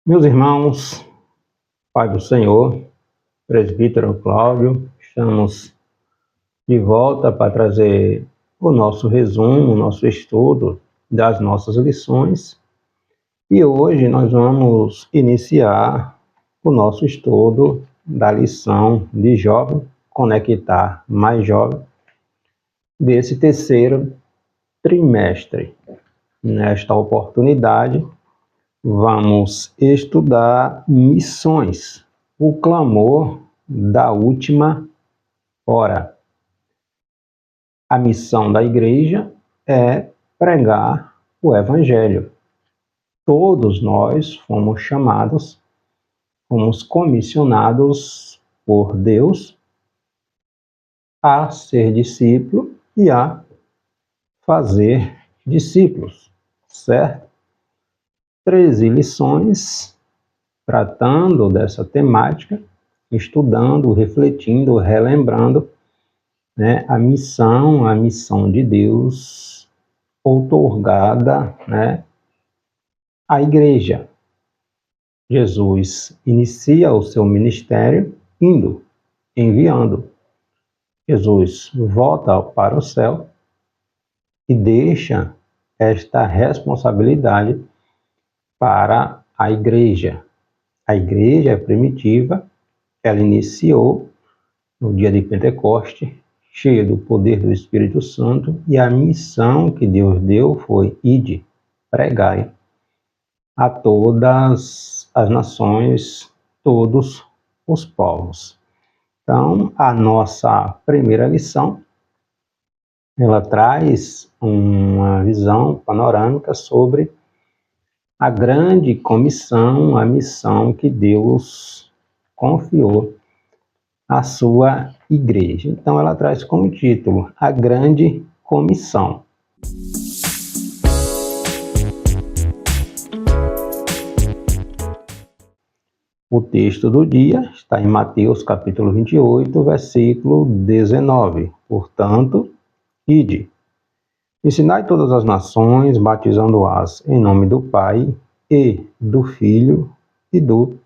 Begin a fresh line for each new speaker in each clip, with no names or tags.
Meus irmãos, Pai do Senhor, presbítero Cláudio, estamos de volta para trazer o nosso resumo, o nosso estudo das nossas lições. E hoje nós vamos iniciar o nosso estudo da lição de jovem, conectar mais jovem, desse terceiro trimestre. Nesta oportunidade, vamos estudar missões, o clamor da última hora. A missão da igreja é pregar o evangelho. Todos nós fomos chamados, fomos comissionados por Deus a ser discípulo e a fazer discípulos, certo? 13 lições tratando dessa temática, estudando, refletindo, relembrando, a missão de Deus outorgada, à igreja. Jesus inicia o seu ministério indo, enviando. Jesus volta para o céu e deixa esta responsabilidade para a igreja. A igreja primitiva, ela iniciou no dia de Pentecoste, cheia do poder do Espírito Santo, e a missão que Deus deu foi: ide, pregai a todas as nações, todos os povos. Então, a nossa primeira lição, ela traz uma visão panorâmica sobre a grande comissão, a missão que Deus confiou à sua igreja. Então, ela traz como título a grande comissão. O texto do dia está em Mateus capítulo 28, versículo 19. Portanto, ide, ensinai todas as nações, batizando-as em nome do Pai, e do Filho, e do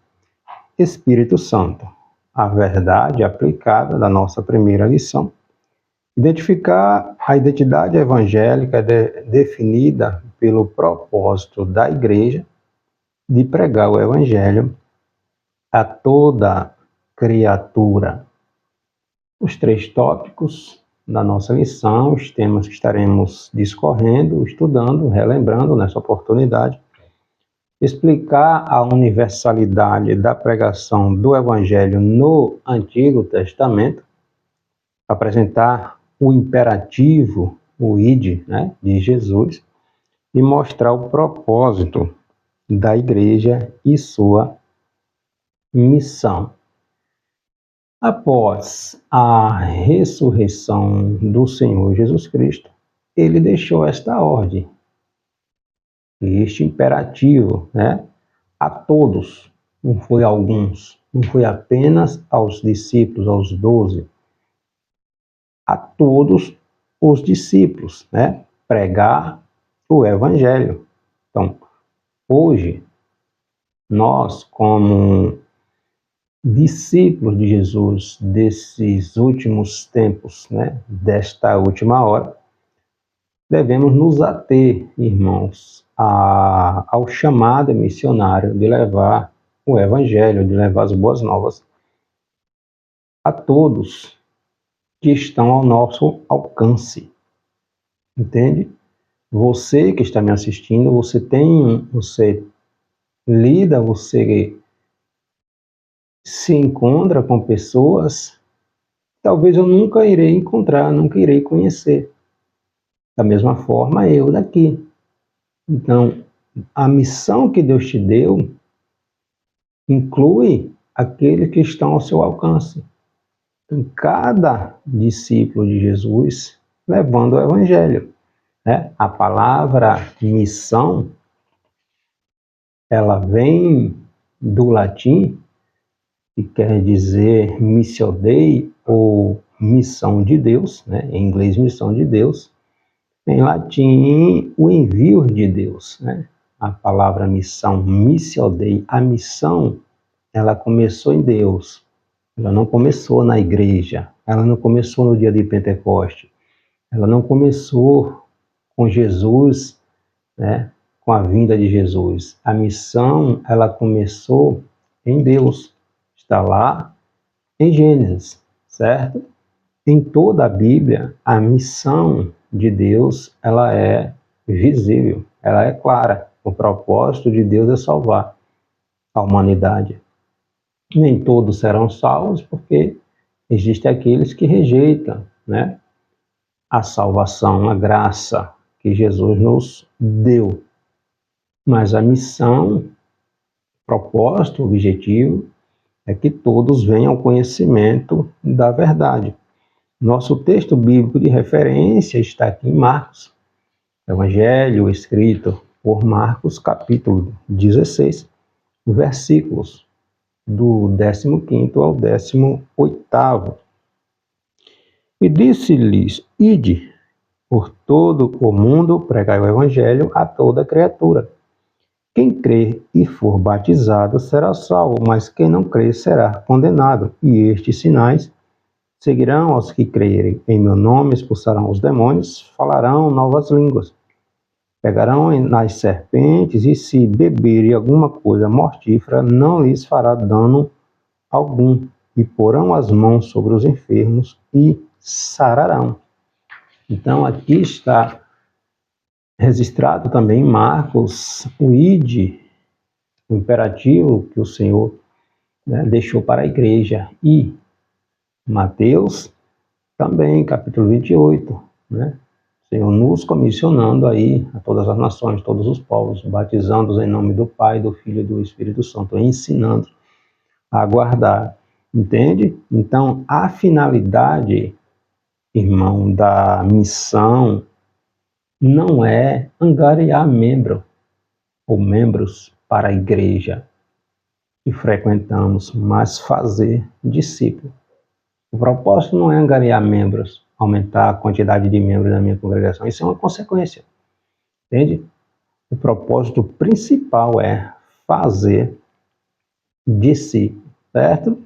Espírito Santo. A verdade aplicada da nossa primeira lição. Identificar a identidade evangélica definida pelo propósito da igreja de pregar o evangelho a toda criatura. Os 3 tópicos da nossa lição, os temas que estaremos discorrendo, estudando, relembrando nessa oportunidade: explicar a universalidade da pregação do Evangelho no Antigo Testamento, apresentar o imperativo, o ide, de Jesus, e mostrar o propósito da igreja e sua missão. Após a ressurreição do Senhor Jesus Cristo, ele deixou esta ordem, este imperativo, a todos, não foi a alguns, não foi apenas aos discípulos, aos 12, a todos os discípulos, pregar o evangelho. Então, hoje, nós, como discípulos de Jesus desses últimos tempos, desta última hora, devemos nos ater, irmãos, ao chamado missionário de levar o evangelho, de levar as boas novas a todos que estão ao nosso alcance. Entende? Você que está me assistindo, você lida, você se encontra com pessoas, talvez eu nunca irei encontrar, nunca irei conhecer. Da mesma forma, eu daqui. Então, a missão que Deus te deu inclui aqueles que estão ao seu alcance. Então, cada discípulo de Jesus levando o evangelho. A palavra missão, ela vem do latim, que quer dizer missio Dei, ou missão de Deus, em inglês missão de Deus, em latim o envio de Deus, a palavra missão, missio Dei, a missão, ela começou em Deus. Ela não começou na igreja, ela não começou no dia de Pentecoste, ela não começou com Jesus, né, com a vinda de Jesus. A missão, ela começou em Deus. Está lá em Gênesis, certo? Em toda a Bíblia, a missão de Deus, ela é visível, ela é clara. O propósito de Deus é salvar a humanidade. Nem todos serão salvos, porque existem aqueles que rejeitam, né, a salvação, a graça que Jesus nos deu. Mas a missão, propósito, objetivo, é que todos venham ao conhecimento da verdade. Nosso texto bíblico de referência está aqui em Marcos, Evangelho escrito por Marcos, capítulo 16, versículos do 15º ao 18º. E disse-lhes: Ide por todo o mundo, pregai o Evangelho a toda criatura. Quem crer e for batizado será salvo, mas quem não crer será condenado. E estes sinais seguirão aos que crerem. Em meu nome expulsarão os demônios, falarão novas línguas, pegarão nas serpentes, e se beberem alguma coisa mortífera, não lhes fará dano algum. E porão as mãos sobre os enfermos e sararão. Então aqui está registrado também em Marcos o ide, o imperativo que o Senhor, né, deixou para a igreja. E Mateus também, capítulo 28, né? O Senhor nos comissionando aí a todas as nações, todos os povos, batizando-os em nome do Pai, do Filho e do Espírito Santo, ensinando a guardar. Entende? Então, a finalidade, irmão, da missão não é angariar membro ou membros para a igreja que frequentamos, mas fazer discípulo. O propósito não é angariar membros, aumentar a quantidade de membros da minha congregação. Isso é uma consequência, entende? O propósito principal é fazer discípulo, certo?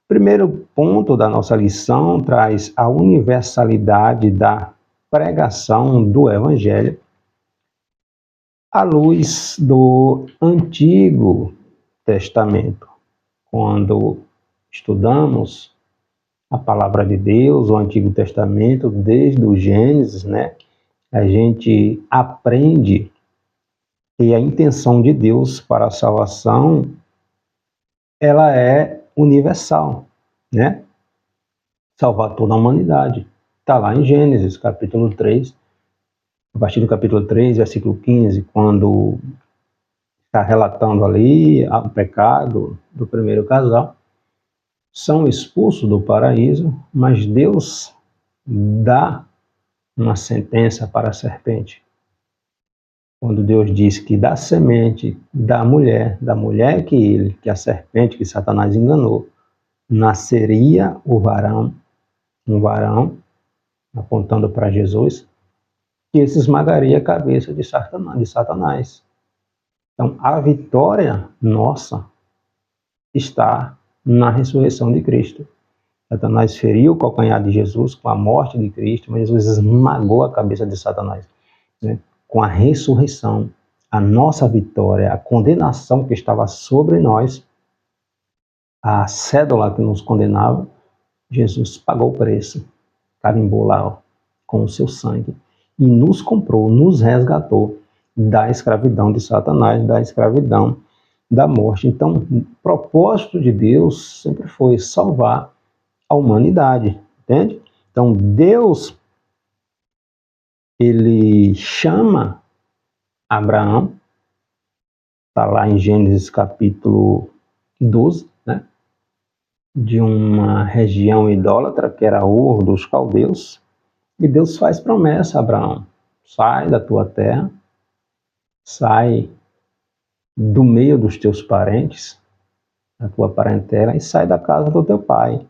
Primeiro ponto da nossa lição traz a universalidade da pregação do Evangelho à luz do Antigo Testamento. Quando estudamos a palavra de Deus, o Antigo Testamento, desde o Gênesis, né, a gente aprende que a intenção de Deus para a salvação, ela é universal, né? Salvar toda a humanidade. Está lá em Gênesis, capítulo 3, a partir do capítulo 3, versículo 15, quando está relatando ali o pecado do primeiro casal, são expulsos do paraíso, mas Deus dá uma sentença para a serpente. Quando Deus diz que da semente da mulher que a serpente, que Satanás enganou, nasceria um varão, apontando para Jesus, que esse esmagaria a cabeça de Satanás. Então, a vitória nossa está na ressurreição de Cristo. Satanás feriu o calcanhar de Jesus com a morte de Cristo, mas Jesus esmagou a cabeça de Satanás, né? Com a ressurreição, a nossa vitória, a condenação que estava sobre nós, a cédula que nos condenava, Jesus pagou o preço, carimbou lá, ó, com o seu sangue, e nos comprou, nos resgatou da escravidão de Satanás, da escravidão da morte. Então, o propósito de Deus sempre foi salvar a humanidade, entende? Então, Deus, ele chama Abraão, está lá em Gênesis capítulo 12, né? De uma região idólatra, que era Ur dos caldeus, e Deus faz promessa a Abraão: sai da tua terra, sai do meio dos teus parentes, da tua parentela, e sai da casa do teu pai,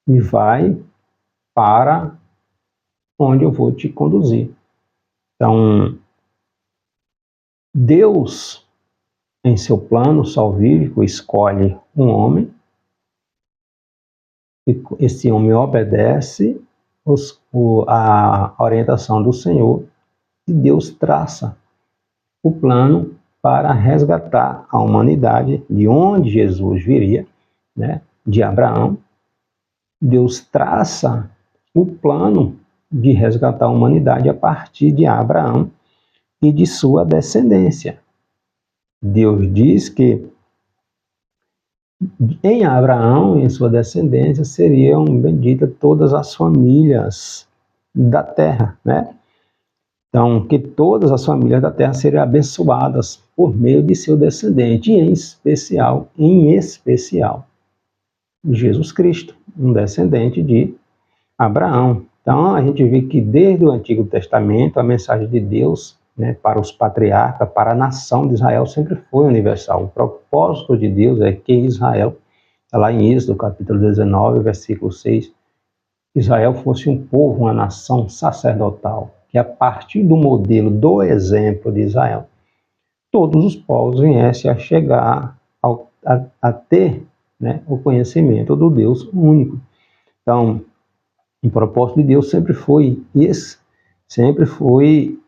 e vai para onde eu vou te conduzir. Então, Deus, em seu plano salvífico, escolhe um homem, e esse homem obedece a orientação do Senhor, e Deus traça o plano para resgatar a humanidade de onde Jesus viria, né, de Abraão. Deus traça o plano de resgatar a humanidade a partir de Abraão e de sua descendência. Deus diz que em Abraão e em sua descendência seriam benditas todas as famílias da terra, né? Então, que todas as famílias da terra seriam abençoadas por meio de seu descendente, e em especial, Jesus Cristo, um descendente de Abraão. Então, a gente vê que desde o Antigo Testamento, a mensagem de Deus, né, para os patriarcas, para a nação de Israel, sempre foi universal. O propósito de Deus é que Israel, lá em Êxodo, capítulo 19, versículo 6, Israel fosse um povo, uma nação sacerdotal, que a partir do modelo, do exemplo de Israel, todos os povos viessem a chegar a ter, né, o conhecimento do Deus único. Então, o propósito de Deus sempre foi esse, sempre foi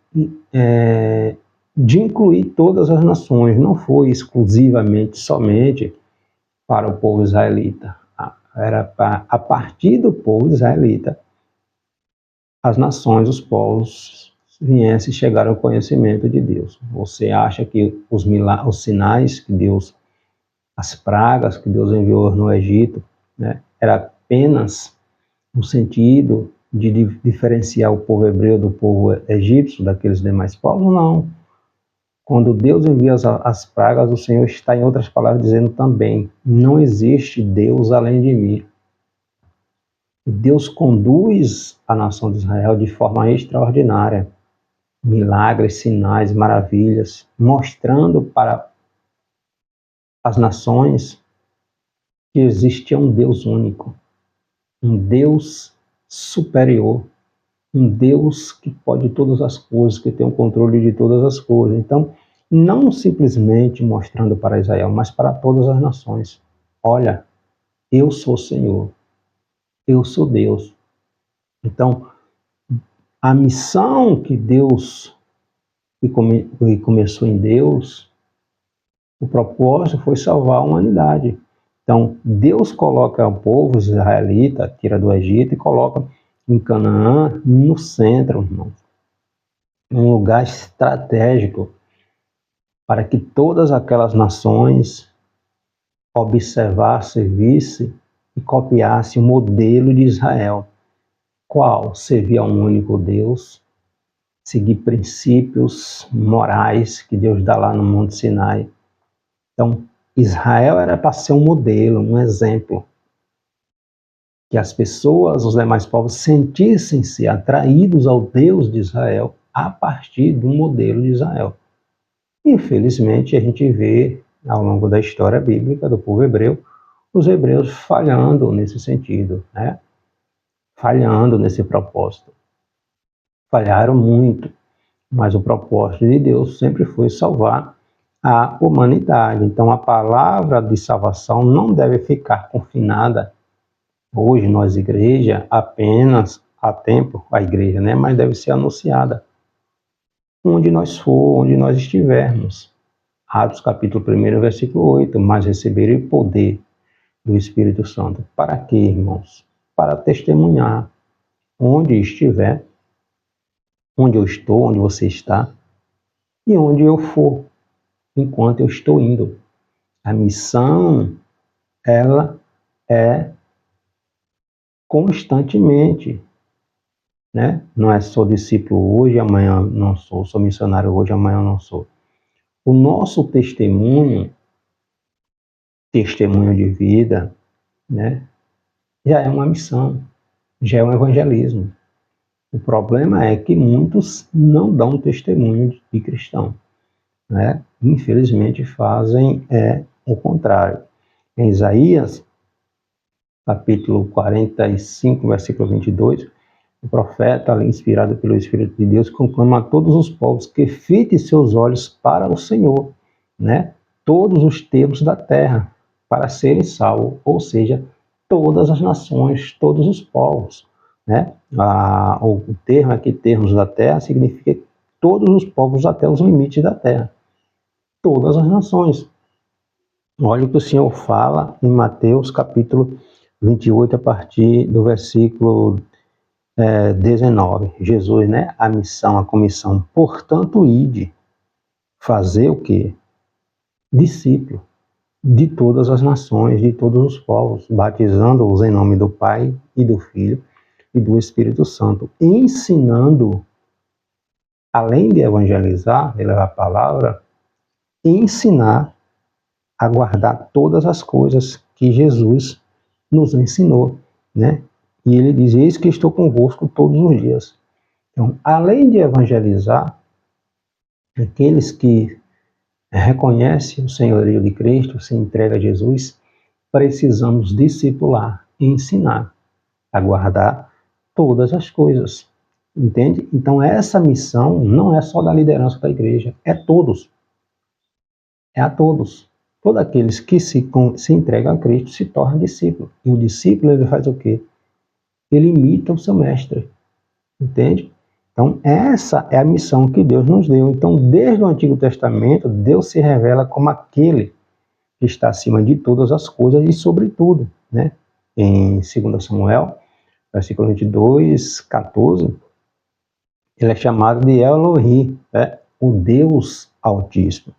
de incluir todas as nações, não foi exclusivamente, somente para o povo israelita. Era a partir do povo israelita, as nações, os povos, viessem chegar ao conhecimento de Deus. Você acha que os sinais que Deus, as pragas que Deus enviou no Egito, né, era apenas no sentido de diferenciar o povo hebreu do povo egípcio, daqueles demais povos? Não. Quando Deus envia as pragas, o Senhor está, em outras palavras, dizendo também: não existe Deus além de mim. Deus conduz a nação de Israel de forma extraordinária, milagres, sinais, maravilhas, mostrando para as nações que existia um Deus único, um Deus superior, um Deus que pode todas as coisas, que tem o controle de todas as coisas. Então, não simplesmente mostrando para Israel, mas para todas as nações: olha, eu sou o Senhor, eu sou Deus. Então, a missão que Deus, que começou em Deus, o propósito foi salvar a humanidade. Então, Deus coloca o povo israelita, tira do Egito e coloca em Canaã, no centro, irmão, um lugar estratégico para que todas aquelas nações observassem, vissem e copiassem o modelo de Israel. Qual? Servir a um único Deus, seguir princípios morais que Deus dá lá no Monte Sinai. Então, Israel era para ser um modelo, um exemplo, que as pessoas, os demais povos, sentissem-se atraídos ao Deus de Israel a partir do modelo de Israel. Infelizmente, a gente vê, ao longo da história bíblica do povo hebreu, os hebreus falhando nesse sentido, né? Falhando nesse propósito. Falharam muito, mas o propósito de Deus sempre foi salvar a humanidade. Então, a palavra de salvação não deve ficar confinada hoje, nós, igreja, apenas a tempo, a igreja, né? Mas deve ser anunciada onde nós for, onde nós estivermos. Atos capítulo 1, versículo 8, mas receberem o poder do Espírito Santo. Para quê, irmãos? Para testemunhar onde estiver, onde eu estou, onde você está e onde eu for, enquanto eu estou indo. A missão, ela é constantemente, né? Não é sou discípulo hoje, amanhã não sou, sou missionário hoje, amanhã não sou. O nosso testemunho de vida, né, já é uma missão, já é um evangelismo. O problema é que muitos não dão testemunho de cristão, né? Infelizmente fazem o contrário. Em Isaías, capítulo 45, versículo 22, o profeta, ali, inspirado pelo Espírito de Deus, conclama a todos os povos que fitem seus olhos para o Senhor, né? Todos os termos da terra, para serem salvos, ou seja, todas as nações, todos os povos, né? O termo aqui, termos da terra, significa todos os povos até os limites da terra, todas as nações. Olha o que o Senhor fala em Mateus capítulo 28, a partir do versículo 19. Jesus, né? A missão, a comissão. Portanto, ide, fazer o quê? Discípulo de todas as nações, de todos os povos, batizando-os em nome do Pai e do Filho e do Espírito Santo, ensinando, além de evangelizar, de levar a palavra, ensinar a guardar todas as coisas que Jesus nos ensinou, né? E ele diz, eis que estou convosco todos os dias. Então, além de evangelizar, aqueles que reconhecem o senhorio de Cristo, se entregam a Jesus, precisamos discipular e ensinar a guardar todas as coisas. Entende? Então, essa missão não é só da liderança da igreja, é todos. É a todos. Todos aqueles que se entregam a Cristo se tornam discípulos. E o discípulo, ele faz o quê? Ele imita o seu mestre. Entende? Então, essa é a missão que Deus nos deu. Então, desde o Antigo Testamento, Deus se revela como aquele que está acima de todas as coisas e sobre tudo, né? Em 2 Samuel, versículo 22, 14, ele é chamado de Elohim, né? O Deus Altíssimo.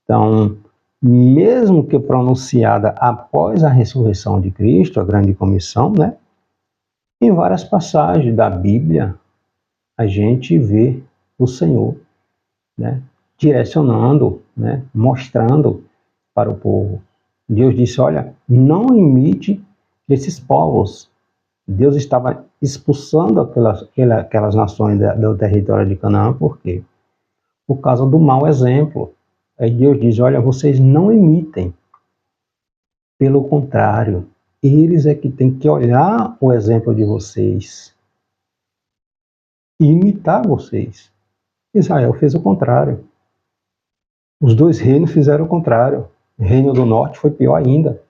Então, mesmo que pronunciada após a ressurreição de Cristo, a grande comissão, né? Em várias passagens da Bíblia, a gente vê o Senhor, né? Direcionando, né? Mostrando para o povo. Deus disse, olha, não imite esses povos. Deus estava expulsando aquelas nações do território de Canaã, por quê? Por causa do mau exemplo. Aí Deus diz, olha, vocês não imitem. Pelo contrário, eles é que têm que olhar o exemplo de vocês e imitar vocês. Israel fez o contrário. Os dois reinos fizeram o contrário. O reino do norte foi pior ainda.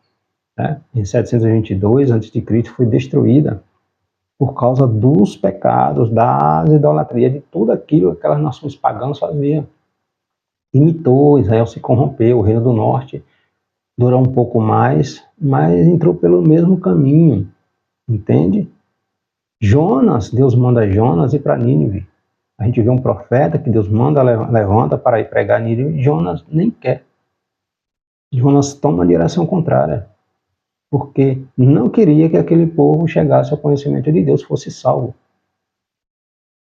Né? Em 722 a.C. foi destruída por causa dos pecados, das idolatrias, de tudo aquilo que aquelas nações pagãs faziam. Imitou, Israel se corrompeu, o reino do norte durou um pouco mais, mas entrou pelo mesmo caminho, entende? Jonas, Deus manda Jonas ir para Nínive. A gente vê um profeta que Deus manda, levanta para ir pregar Nínive, Jonas nem quer. Jonas toma a direção contrária, porque não queria que aquele povo chegasse ao conhecimento de Deus, fosse salvo.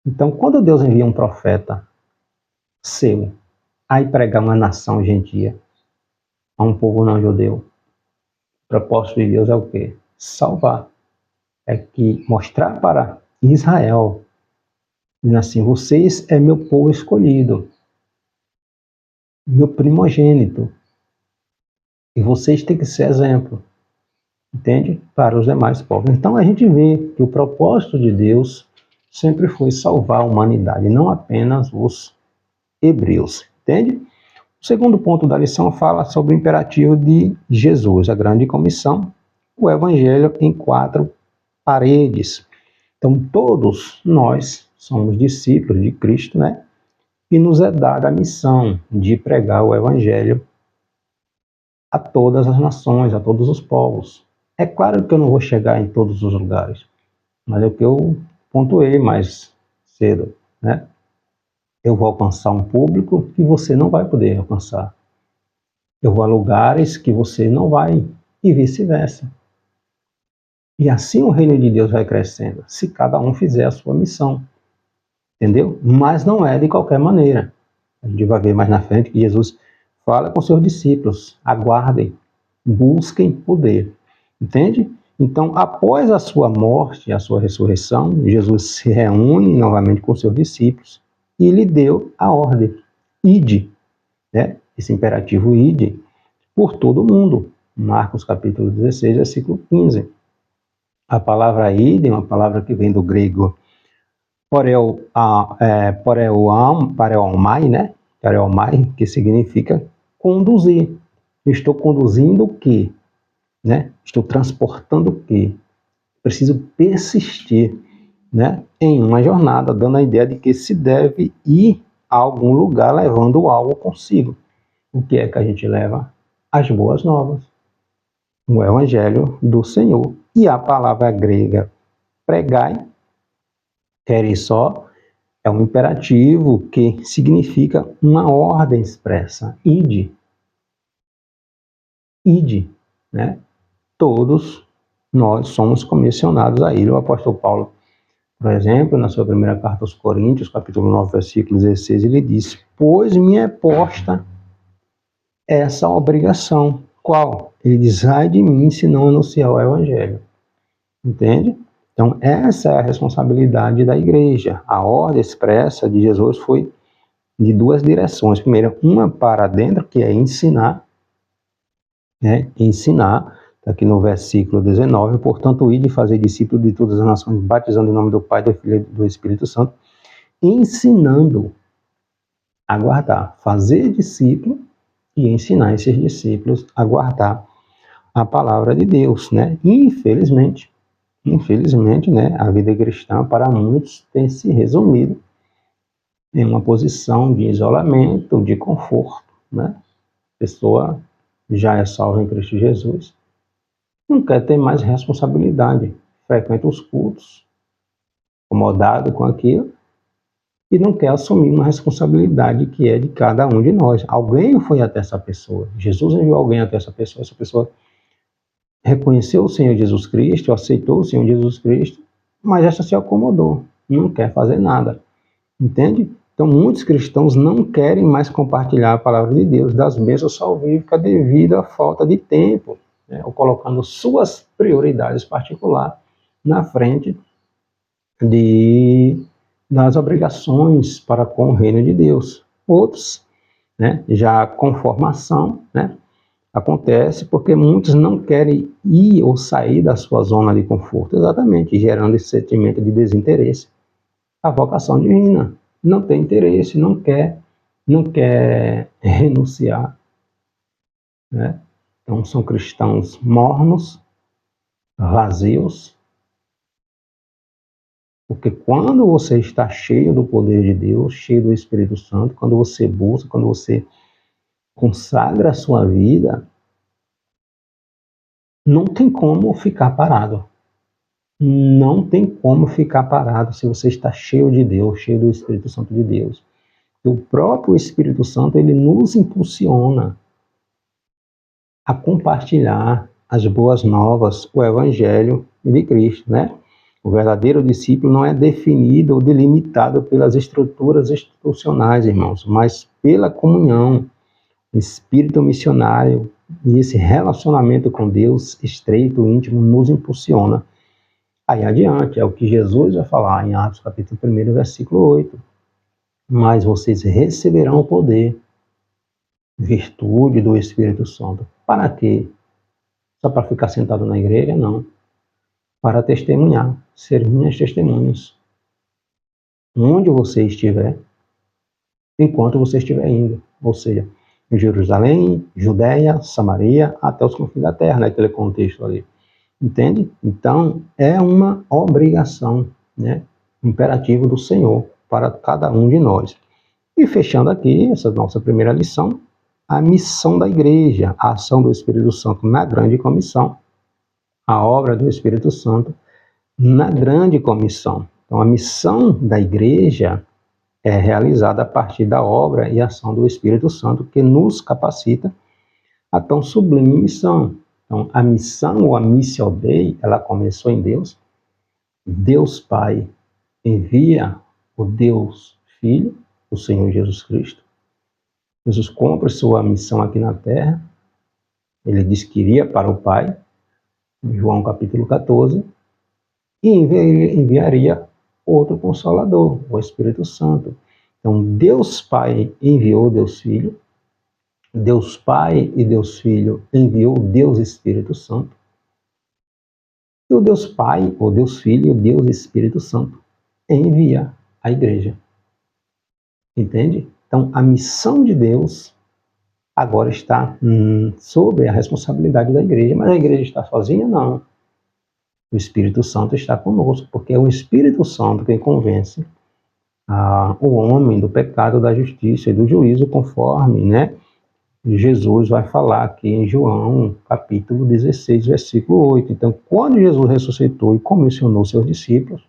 Então, quando Deus envia um profeta seu a ir pregar uma nação gentia, a um povo não judeu, o propósito de Deus é o quê? Salvar. É que mostrar para Israel, dizendo assim, vocês é meu povo escolhido, meu primogênito, e vocês têm que ser exemplo, entende? Para os demais povos. Então a gente vê que o propósito de Deus sempre foi salvar a humanidade, não apenas os hebreus, entende? O segundo ponto da lição fala sobre o imperativo de Jesus, a grande comissão, o evangelho em 4 paredes. Então todos nós somos discípulos de Cristo, né? E nos é dada a missão de pregar o evangelho a todas as nações, a todos os povos. É claro que eu não vou chegar em todos os lugares, mas é o que eu pontuei mais cedo, né? Eu vou alcançar um público que você não vai poder alcançar. Eu vou a lugares que você não vai, e vice-versa. E assim o reino de Deus vai crescendo, se cada um fizer a sua missão. Entendeu? Mas não é de qualquer maneira. A gente vai ver mais na frente que Jesus fala com seus discípulos, aguardem, busquem poder. Entende? Então, após a sua morte, a sua ressurreição, Jesus se reúne novamente com seus discípulos e lhe deu a ordem, ide, né? Esse imperativo ide por todo o mundo. Marcos capítulo 16, versículo 15. A palavra ide é uma palavra que vem do grego Pareomai, né? Pareomai, que significa conduzir. Estou conduzindo o quê? Né? Estou transportando o quê? Preciso persistir, né, em uma jornada, dando a ideia de que se deve ir a algum lugar levando algo consigo. O que é que a gente leva? As boas novas, o Evangelho do Senhor. E a palavra grega pregai, só, é um imperativo que significa uma ordem expressa. Ide. Ide, né? Todos nós somos comissionados a ir. O apóstolo Paulo, por exemplo, na sua primeira carta aos Coríntios, capítulo 9, versículo 16, ele diz: pois me é posta essa obrigação. Qual? Ele diz: ai de mim se não anunciar o Evangelho. Entende? Então, essa é a responsabilidade da igreja. A ordem expressa de Jesus foi de duas direções. Primeiro, uma para dentro, que é ensinar, né? Ensinar, está aqui no versículo 19, portanto, ide e fazer discípulos de todas as nações, batizando em nome do Pai, do Filho e do Espírito Santo, ensinando a guardar, fazer discípulo e ensinar esses discípulos a guardar a palavra de Deus, né? Infelizmente, né, a vida cristã para muitos tem se resumido em uma posição de isolamento, de conforto, né? A pessoa já é salva em Cristo Jesus, não quer ter mais responsabilidade, frequenta os cultos, acomodado com aquilo, e não quer assumir uma responsabilidade que é de cada um de nós. Alguém foi até essa pessoa, Jesus enviou alguém até essa pessoa reconheceu o Senhor Jesus Cristo, aceitou o Senhor Jesus Cristo, mas essa se acomodou, não quer fazer nada, entende? Então muitos cristãos não querem mais compartilhar a palavra de Deus, das bênçãos salvíficas devido à falta de tempo, né? Ou colocando suas prioridades particulares na frente das obrigações para com o reino de Deus. Outros, né, já com formação, né, acontece porque muitos não querem ir ou sair da sua zona de conforto, exatamente, gerando esse sentimento de desinteresse. A vocação divina não tem interesse, não quer renunciar, né? Então são cristãos mornos, vazios, porque quando você está cheio do poder de Deus, cheio do Espírito Santo, quando você busca, quando você consagra a sua vida, não tem como ficar parado. Não tem como ficar parado se você está cheio de Deus, cheio do Espírito Santo de Deus. O próprio Espírito Santo, ele nos impulsiona a compartilhar as boas novas, o Evangelho de Cristo, né? O verdadeiro discípulo não é definido ou delimitado pelas estruturas institucionais, irmãos, mas pela comunhão, espírito missionário, e esse relacionamento com Deus estreito, íntimo, nos impulsiona. Aí adiante, é o que Jesus vai falar em Atos capítulo 1, versículo 8. Mas vocês receberão o poder, virtude do Espírito Santo. Para quê? Só para ficar sentado na igreja? Não. Para testemunhar, ser minhas testemunhas. Onde você estiver, enquanto você estiver indo. Ou seja, em Jerusalém, Judéia, Samaria, até os confins da terra, naquele contexto ali. Entende? Então, é uma obrigação, né? Imperativo do Senhor para cada um de nós. E fechando aqui, essa nossa primeira lição, a missão da igreja, a ação do Espírito Santo na grande comissão, a obra do Espírito Santo na grande comissão. Então, a missão da igreja é realizada a partir da obra e ação do Espírito Santo, que nos capacita a tão sublime missão. Então, a missão, ou a Missio Dei, ela começou em Deus. Deus Pai envia o Deus Filho, o Senhor Jesus Cristo. Jesus cumpre sua missão aqui na terra. Ele diz que iria para o Pai, em João capítulo 14, e enviaria outro Consolador, o Espírito Santo. Então, Deus Pai enviou Deus Filho, Deus Pai e Deus Filho enviou Deus Espírito Santo. E o Deus Pai, ou Deus Filho, e o Deus Espírito Santo envia a igreja. Entende? Então, a missão de Deus agora está sob a responsabilidade da igreja, mas a igreja está sozinha? Não. O Espírito Santo está conosco, porque é o Espírito Santo quem convence o homem do pecado, da justiça e do juízo, conforme, né, Jesus vai falar aqui em João, capítulo 16, versículo 8. Então, quando Jesus ressuscitou e comissionou seus discípulos,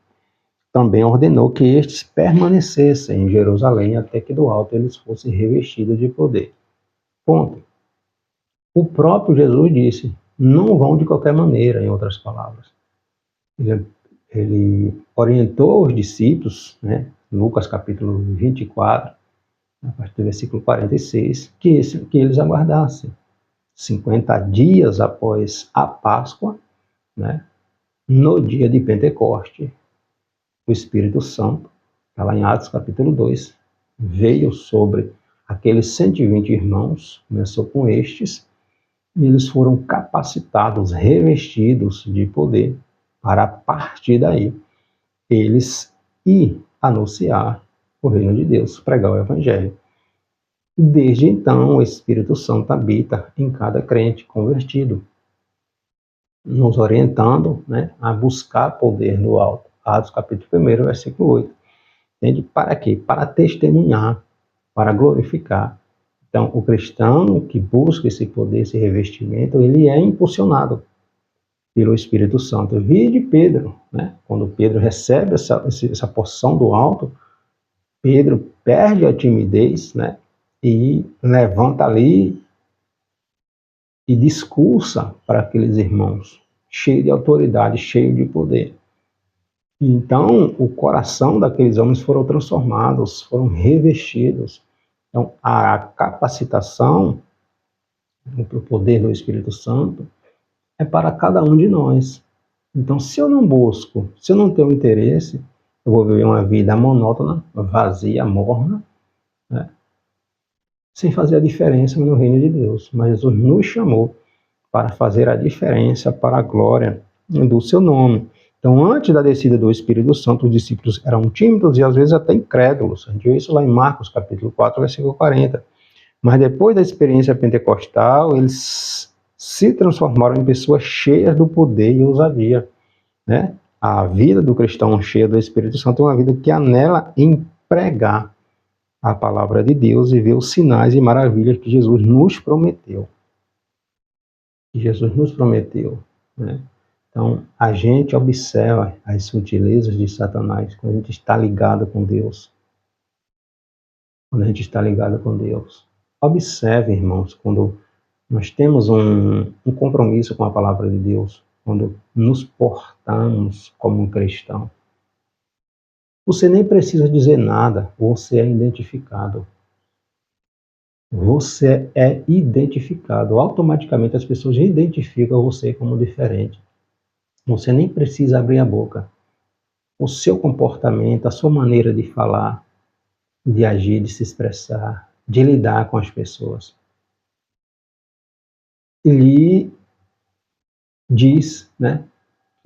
também ordenou que estes permanecessem em Jerusalém até que do alto eles fossem revestidos de poder. Ponto. O próprio Jesus disse, não vão de qualquer maneira, em outras palavras. Ele orientou os discípulos, né, Lucas capítulo 24, a partir do versículo 46, que eles aguardassem 50 dias após a Páscoa, né, no dia de Pentecoste, o Espírito Santo, está lá em Atos capítulo 2, veio sobre aqueles 120 irmãos, começou com estes, e eles foram capacitados, revestidos de poder, para a partir daí, eles ir anunciar o reino de Deus, pregar o Evangelho. Desde então, o Espírito Santo habita em cada crente convertido, nos orientando, né, a buscar poder do alto. Atos capítulo 1, versículo 8. Entende? Para quê? Para testemunhar, para glorificar. Então, o cristão que busca esse poder, esse revestimento, ele é impulsionado pelo Espírito Santo. Vide Pedro, né? Quando Pedro recebe essa porção do alto, Pedro perde a timidez, né? E levanta ali e discursa para aqueles irmãos, cheio de autoridade, cheio de poder. Então, o coração daqueles homens foram transformados, foram revestidos. Então, a capacitação do poder do Espírito Santo é para cada um de nós. Então, se eu não busco, se eu não tenho interesse, eu vou viver uma vida monótona, vazia, morna, né? Sem fazer a diferença no reino de Deus. Mas Jesus nos chamou para fazer a diferença para a glória do seu nome. Então, antes da descida do Espírito Santo, os discípulos eram tímidos e às vezes até incrédulos. A gente vê isso lá em Marcos, capítulo 4, versículo 40. Mas depois da experiência pentecostal, eles se transformaram em pessoas cheias do poder e ousadia, né? A vida do cristão cheia do Espírito Santo é uma vida que anela em pregar a palavra de Deus e ver os sinais e maravilhas que Jesus nos prometeu. Né? Então, a gente observa as sutilezas de Satanás quando a gente está ligado com Deus. Observe, irmãos, quando nós temos um compromisso com a palavra de Deus, quando nos portamos como um cristão. Você nem precisa dizer nada, você é identificado. Você é identificado. Automaticamente as pessoas identificam você como diferente. Você nem precisa abrir a boca. O seu comportamento, a sua maneira de falar, de agir, de se expressar, de lidar com as pessoas, ele diz, né?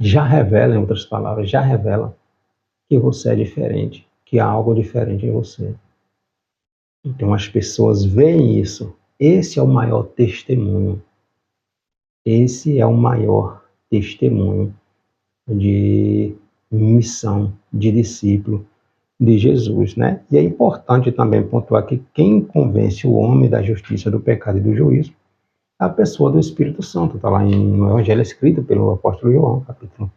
Já revela, em outras palavras, já revela que você é diferente, que há algo diferente em você. Então as pessoas veem isso. Esse é o maior testemunho. Esse é o maior testemunho de missão, de discípulo de Jesus, né? E é importante também pontuar que quem convence o homem da justiça, do pecado e do juízo é a pessoa do Espírito Santo. Está lá no Evangelho escrito pelo apóstolo João, capítulo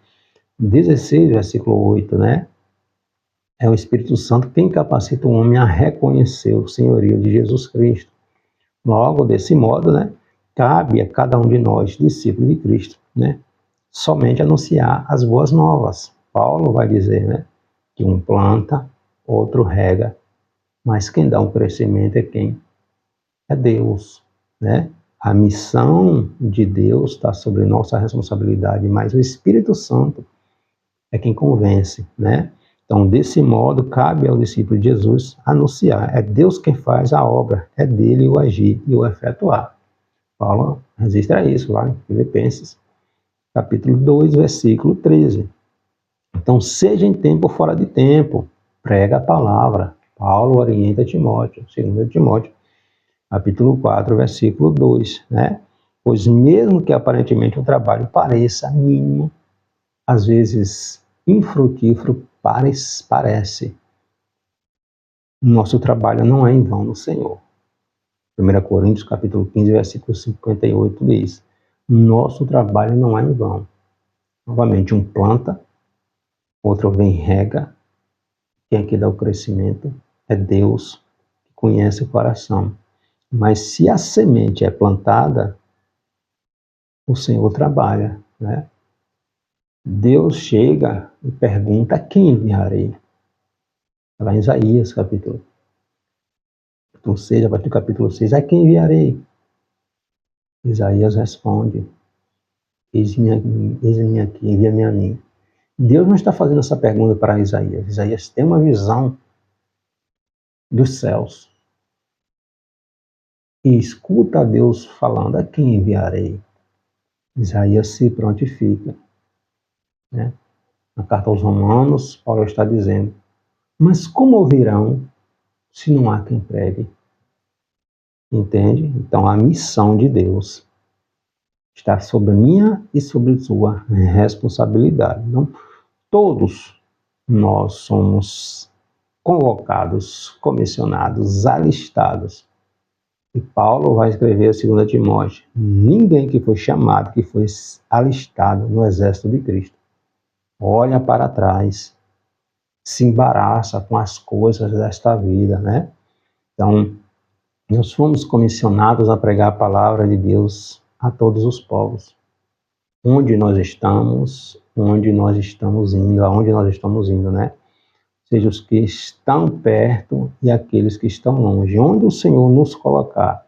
16, versículo 8, né? É o Espírito Santo quem capacita o homem a reconhecer o senhorio de Jesus Cristo. Logo, desse modo, né, cabe a cada um de nós, discípulos de Cristo, né, somente anunciar as boas novas. Paulo vai dizer, né, que um planta, outro rega, mas quem dá um crescimento é quem? É Deus, né? A missão de Deus está sobre nossa responsabilidade, mas o Espírito Santo é quem convence, né? Então, desse modo, cabe ao discípulo de Jesus anunciar. É Deus quem faz a obra, é dele o agir e o efetuar. Paulo registra isso lá em Filipenses, capítulo 2, versículo 13. Então, seja em tempo ou fora de tempo, prega a palavra. Paulo orienta Timóteo, 2 Timóteo, capítulo 4, versículo 2, né? Pois mesmo que aparentemente o trabalho pareça mínimo, às vezes infrutífero parece. Nosso trabalho não é em vão no Senhor. 1 Coríntios, capítulo 15, versículo 58 diz: nosso trabalho não é em vão. Novamente, um planta, outro vem e rega. Quem aqui dá o crescimento é Deus, que conhece o coração. Mas se a semente é plantada, o Senhor trabalha, né? Deus chega e pergunta: quem enviarei? Lá em Isaías, capítulo 6, a partir do capítulo 6, a quem enviarei? Isaías responde: eis-me aqui, envia-me a mim. Deus não está fazendo essa pergunta para Isaías. Isaías tem uma visão dos céus e escuta a Deus falando: a quem enviarei? Isaías se prontifica, né? Na carta aos Romanos, Paulo está dizendo: mas como ouvirão se não há quem pregue? Entende? Então a missão de Deus está sobre minha e sobre sua responsabilidade. Então, todos nós somos convocados, comissionados, alistados. E Paulo vai escrever a 2 Timóteo: ninguém que foi chamado, que foi alistado no exército de Cristo, olha para trás, se embaraça com as coisas desta vida, né? Então, nós fomos comissionados a pregar a palavra de Deus a todos os povos. Onde nós estamos indo, aonde nós estamos indo, né? Seja os que estão perto e aqueles que estão longe. Onde o Senhor nos colocar,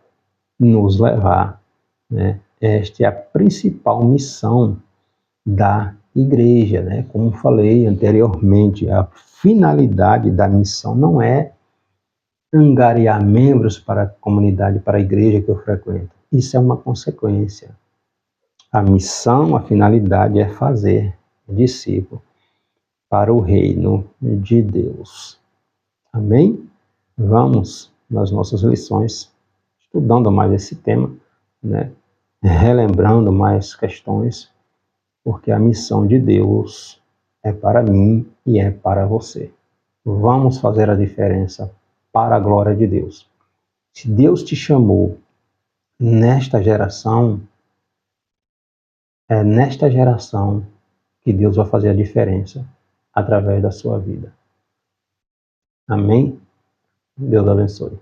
nos levar, né? Esta é a principal missão da igreja, né? Como falei anteriormente, a finalidade da missão não é angariar membros para a comunidade, para a igreja que eu frequento. Isso é uma consequência. A missão, a finalidade é fazer discípulo para o reino de Deus. Amém? Vamos nas nossas lições, estudando mais esse tema, né? Relembrando mais questões, porque a missão de Deus é para mim e é para você. Vamos fazer a diferença para a glória de Deus. Se Deus te chamou nesta geração, é nesta geração que Deus vai fazer a diferença através da sua vida. Amém? Deus abençoe.